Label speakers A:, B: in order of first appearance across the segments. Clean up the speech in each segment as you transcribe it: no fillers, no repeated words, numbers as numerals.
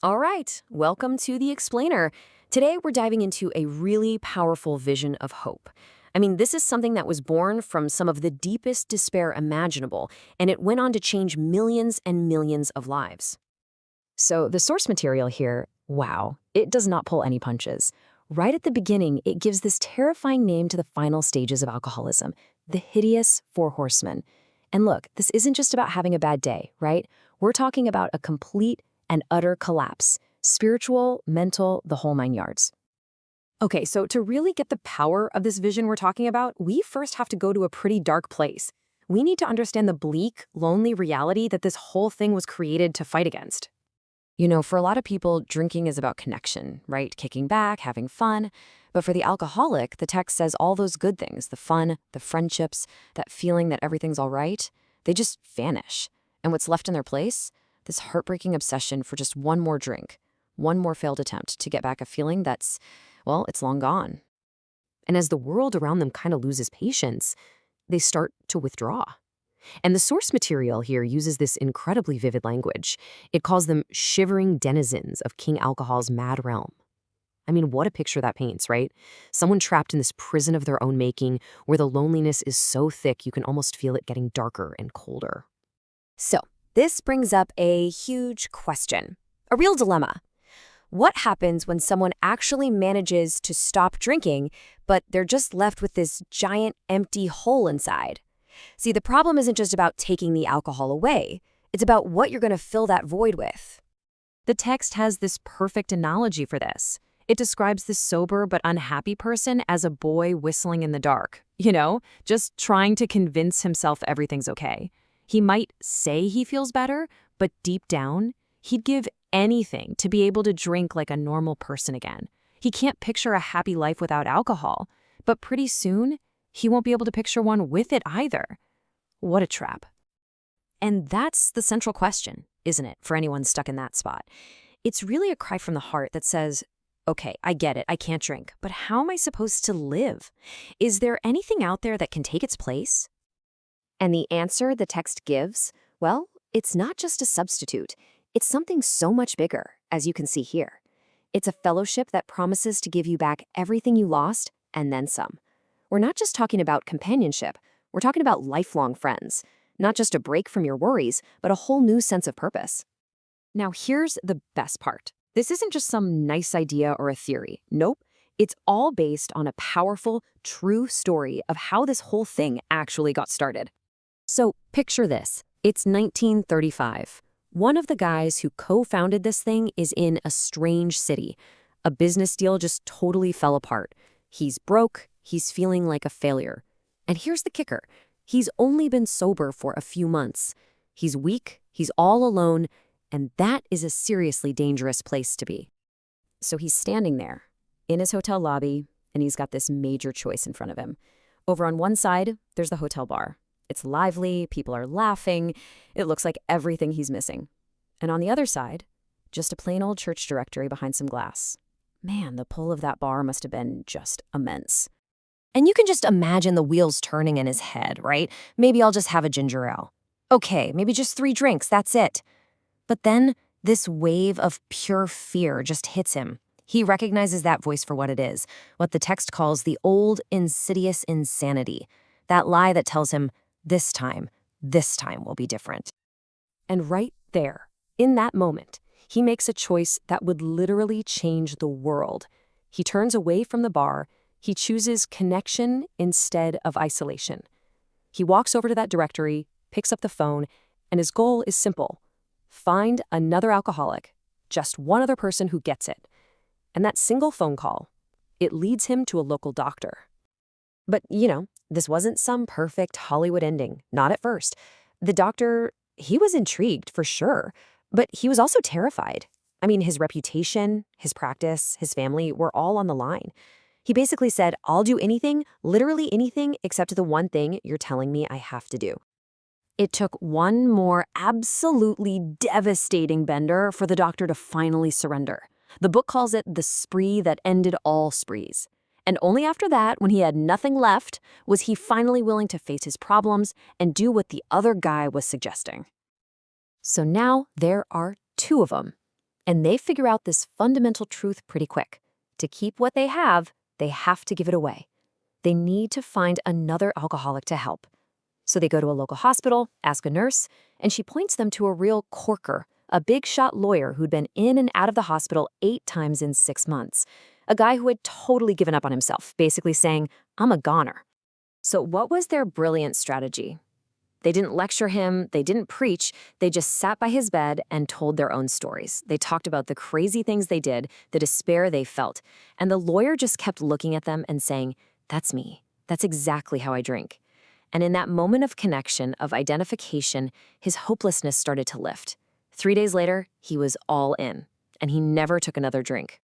A: All right, welcome to The Explainer. Today we're diving into a really powerful vision of hope. This is something that was born from some of the deepest despair imaginable, and it went on to change millions and millions of lives. So, the source material here, wow, it does not pull any punches. Right at the beginning, it gives this terrifying name to the final stages of alcoholism, the hideous Four Horsemen. And look, this isn't just about having a bad day, right? We're talking about a complete and utter collapse, spiritual, mental, the whole nine yards. Okay, so to really get the power of this vision we're talking about, we first have to go to a pretty dark place. We need to understand the bleak, lonely reality that this whole thing was created to fight against. For a lot of people, drinking is about connection, right? Kicking back, having fun. But for the alcoholic, the text says all those good things, the fun, the friendships, that feeling that everything's all right, they just vanish. And what's left in their place? This heartbreaking obsession for just one more drink, one more failed attempt to get back a feeling that's, well, it's long gone. And as the world around them kind of loses patience, they start to withdraw. And the source material here uses this incredibly vivid language. It calls them shivering denizens of King Alcohol's mad realm. What a picture that paints, right? Someone trapped in this prison of their own making where the loneliness is so thick you can almost feel it getting darker and colder. So, this brings up a huge question, a real dilemma. What happens when someone actually manages to stop drinking, but they're just left with this giant empty hole inside? See, the problem isn't just about taking the alcohol away. It's about what you're going to fill that void with. The text has this perfect analogy for this. It describes this sober but unhappy person as a boy whistling in the dark, just trying to convince himself everything's okay. He might say he feels better, but deep down, he'd give anything to be able to drink like a normal person again. He can't picture a happy life without alcohol, but pretty soon, he won't be able to picture one with it either. What a trap. And that's the central question, isn't it, for anyone stuck in that spot? It's really a cry from the heart that says, okay, I get it, I can't drink, but how am I supposed to live? Is there anything out there that can take its place? And the answer the text gives, well, it's not just a substitute. It's something so much bigger, as you can see here. It's a fellowship that promises to give you back everything you lost and then some. We're not just talking about companionship. We're talking about lifelong friends. Not just a break from your worries, but a whole new sense of purpose. Now, here's the best part. This isn't just some nice idea or a theory. Nope. It's all based on a powerful, true story of how this whole thing actually got started. So, picture this. It's 1935. One of the guys who co-founded this thing is in a strange city. A business deal just totally fell apart. He's broke. He's feeling like a failure. And here's the kicker. He's only been sober for a few months. He's weak, he's all alone, and that is a seriously dangerous place to be. So he's standing there in his hotel lobby, and he's got this major choice in front of him. Over on one side, there's the hotel bar. It's lively, people are laughing. It looks like everything he's missing. And on the other side, just a plain old church directory behind some glass. Man, the pull of that bar must have been just immense. And you can just imagine the wheels turning in his head, right? Maybe I'll just have a ginger ale. Okay, maybe just 3 drinks, that's it. But then this wave of pure fear just hits him. He recognizes that voice for what it is, what the text calls the old insidious insanity, that lie that tells him, this time will be different. And right there, in that moment, he makes a choice that would literally change the world. He turns away from the bar. He chooses connection instead of isolation. He walks over to that directory, picks up the phone, and his goal is simple. Find another alcoholic, just one other person who gets it. And that single phone call, it leads him to a local doctor. But, this wasn't some perfect Hollywood ending, not at first. The doctor, he was intrigued for sure, but he was also terrified. His reputation, his practice, his family were all on the line. He basically said, I'll do anything, literally anything, except the one thing you're telling me I have to do. It took one more absolutely devastating bender for the doctor to finally surrender. The book calls it the spree that ended all sprees. And only after that, when he had nothing left, was he finally willing to face his problems and do what the other guy was suggesting. So now there are 2 of them. And they figure out this fundamental truth pretty quick. To keep what they have to give it away. They need to find another alcoholic to help. So they go to a local hospital, ask a nurse, and she points them to a real corker, a big-shot lawyer who'd been in and out of the hospital 8 times in 6 months. A guy who had totally given up on himself, basically saying, "I'm a goner." So what was their brilliant strategy? They didn't lecture him, they didn't preach, they just sat by his bed and told their own stories. They talked about the crazy things they did, the despair they felt, and the lawyer just kept looking at them and saying, "That's me. That's exactly how I drink." And in that moment of connection, of identification, his hopelessness started to lift. 3 days later, he was all in, and he never took another drink.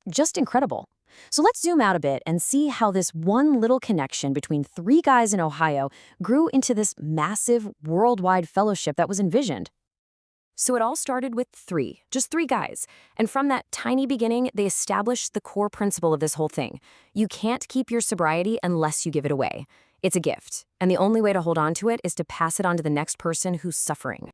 A: Just incredible. So let's zoom out a bit and see how this one little connection between 3 guys in Ohio grew into this massive worldwide fellowship that was envisioned. So it all started with just three guys. And from that tiny beginning, they established the core principle of this whole thing. You can't keep your sobriety unless you give it away. It's a gift, and the only way to hold on to it is to pass it on to the next person who's suffering.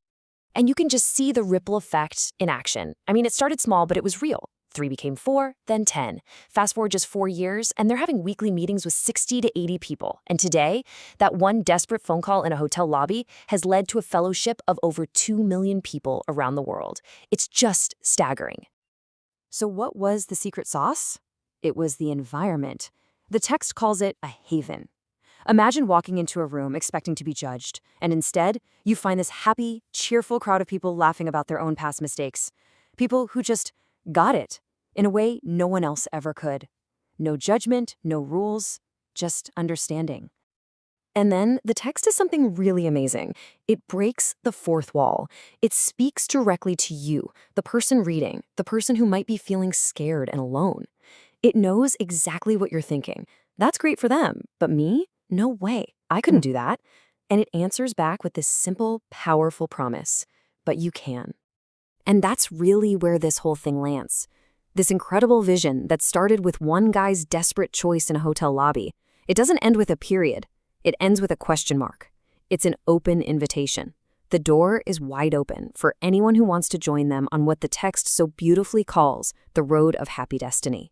A: And you can just see the ripple effect in action. I mean, it started small, but it was real. 3 became 4, then 10. Fast forward just 4 years, and they're having weekly meetings with 60 to 80 people. And today, that one desperate phone call in a hotel lobby has led to a fellowship of over 2 million people around the world. It's just staggering. So what was the secret sauce? It was the environment. The text calls it a haven. Imagine walking into a room expecting to be judged, and instead, you find this happy, cheerful crowd of people laughing about their own past mistakes. People who just got it in a way no one else ever could. No judgment, no rules, just understanding. And then the text is something really amazing. It breaks the fourth wall. It speaks directly to you, the person reading, the person who might be feeling scared and alone. It knows exactly what you're thinking. That's great for them, but me? No way. I couldn't do that. And it answers back with this simple, powerful promise. But you can. And that's really where this whole thing lands. This incredible vision that started with one guy's desperate choice in a hotel lobby. It doesn't end with a period. It ends with a question mark. It's an open invitation. The door is wide open for anyone who wants to join them on what the text so beautifully calls the road of happy destiny.